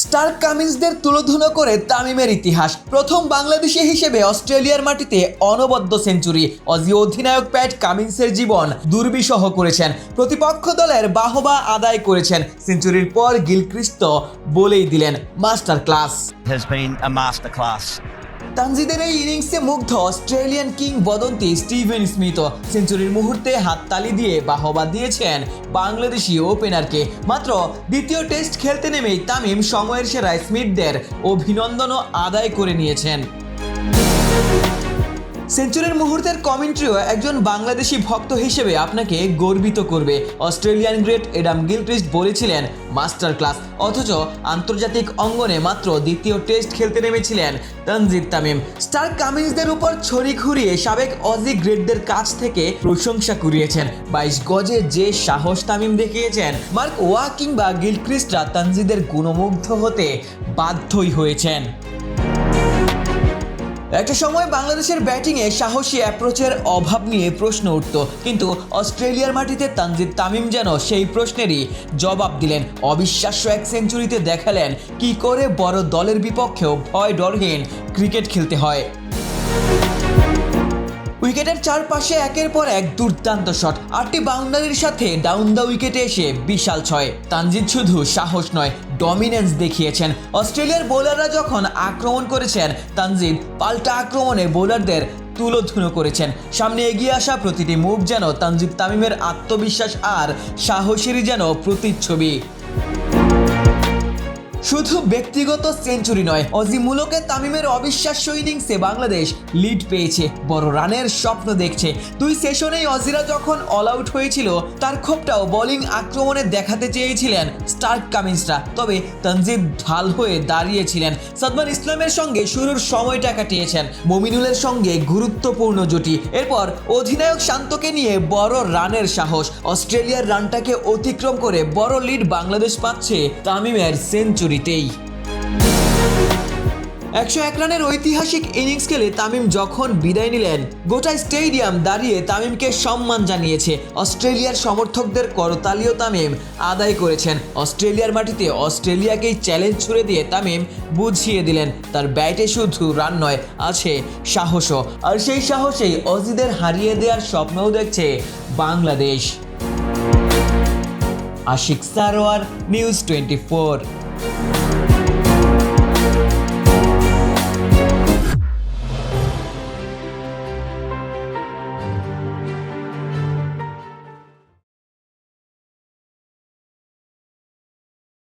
Starc কামিন্সদের তুলোধুনো করে তামিমের ইতিহাস। প্রথম বাংলাদেশি হিসেবে অস্ট্রেলিয়ার মাটিতে অনবদ্য সেঞ্চুরি। অজি অধিনায়ক প্যাট কামিন্সের জীবন দুর্বিষহ করেছেন, প্রতিপক্ষ দলের বাহবা আদায় করেছেন। সেঞ্চুরির পর গিলক্রিস্ট বলেই দিলেন master class. has been a masterclass. তানজিদের এই ইনিংসে মুগ্ধ অস্ট্রেলিয়ান কিংবদন্তি স্টিভেন স্মিথ সেঞ্চুরির মুহূর্তে হাততালি দিয়ে বাহবা দিয়েছেন বাংলাদেশি ওপেনারকে। মাত্র দ্বিতীয় টেস্ট খেলতে নেমেই তামিম সময়ের সেরা স্মিথদের অভিনন্দনও আদায় করে নিয়েছেন। সেঞ্চুরির মুহূর্তের কমেন্ট্রিও একজন বাংলাদেশি ভক্ত হিসেবে আপনাকে গর্বিত করবে। অস্ট্রেলিয়ান গ্রেট এডাম গিলক্রিস্ট বলেছিলেন মাস্টার ক্লাস, অথচ আন্তর্জাতিক অঙ্গনে মাত্র দ্বিতীয় টেস্ট খেলতে নেমেছিলেন তানজিদ তামিম। স্টার্ক কামিন্সদের উপর ছড়ি ঘুরিয়ে সাবেক অজি গ্রেটদের কাছ থেকে প্রশংসা কুড়িয়েছেন। 22 গজে যে সাহস তামিম দেখিয়েছেন, মার্ক ওয়া কিংবা গিলক্রিস্টরা তানজিদের গুণমুগ্ধ হতে বাধ্যই হয়েছেন। একটা সময় বাংলাদেশের ব্যাটিংয়ে সাহসী অ্যাপ্রোচের অভাব নিয়ে প্রশ্ন উঠত, কিন্তু অস্ট্রেলিয়ার মাটিতে তানজিদ তামিম যেন সেই প্রশ্নেরই জবাব দিলেন। অবিশ্বাস্য এক সেঞ্চুরিতে দেখালেন কি করে বড় দলের বিপক্ষেও ভয় ডরহীন ক্রিকেট খেলতে হয়। উইকেটের চারপাশে একের পর এক দুর্দান্ত শট, 8টি বাউন্ডারির সাথে ডাউন দ্য উইকেটে এসে বিশাল ছয়। তানজিদ শুধু সাহস নয়, ডমিনেন্স দেখিয়েছেন। অস্ট্রেলিয়ার বোলাররা যখন আক্রমণ করেছেন, তানজিদ পাল্টা আক্রমণে বোলারদের তুলোধুনো করেছেন। সামনে এগিয়ে আসা প্রতিটি মুভ যেন তানজিদ তামিমের আত্মবিশ্বাস আর সাহসেরই যেন প্রতিচ্ছবি। শুধু ব্যক্তিগত সেঞ্চুরি নয়, অজি মুলকে তামিমের অবিশ্বাস্য ইনিংসে বাংলাদেশ লিড পেয়েছে, বড় রানের স্বপ্ন দেখছে। 2 সেশনেই অজিরা যখন অল আউট হয়েছিল, তার ক্ষোভটাও বোলিং আক্রমণে দেখাতে চেয়েছিলেন স্টার্ক কামিন্সরা। তবে তানজিদ ঢাল হয়ে দাঁড়িয়েছিলেন। সাদমান ইসলামের সঙ্গে শুরুর সময়টা কাটিয়েছেন, মমিনুলের সঙ্গে গুরুত্বপূর্ণ জুটি। এরপর অধিনায়ক শান্তকে নিয়ে বড় রানের সাহস। অস্ট্রেলিয়ার রানটাকে অতিক্রম করে বড় লিড বাংলাদেশ পাচ্ছে তামিমের সেঞ্চুরি। 101 রানের ঐতিহাসিক ইনিংস খেলে তামিম যখন বিদায় নিলেন, গোটা স্টেডিয়াম দাঁড়িয়ে তামিমকে সম্মান জানিয়েছে। অস্ট্রেলিয়ার সমর্থকদের করতালিও তামিম আদায় করেছেন। অস্ট্রেলিয়ার মাটিতে অস্ট্রেলিয়াকেই চ্যালেঞ্জ ছুড়ে দিয়ে তামিম বুঝিয়ে দিলেন তার ব্যাটে শুধু রান নয়, আছে সাহসও। আর সেই সাহসেই অজিদের হারিয়ে দেওয়ার স্বপ্নও দেখছে বাংলাদেশ। আশিক সারোয়ার, নিউজ 24।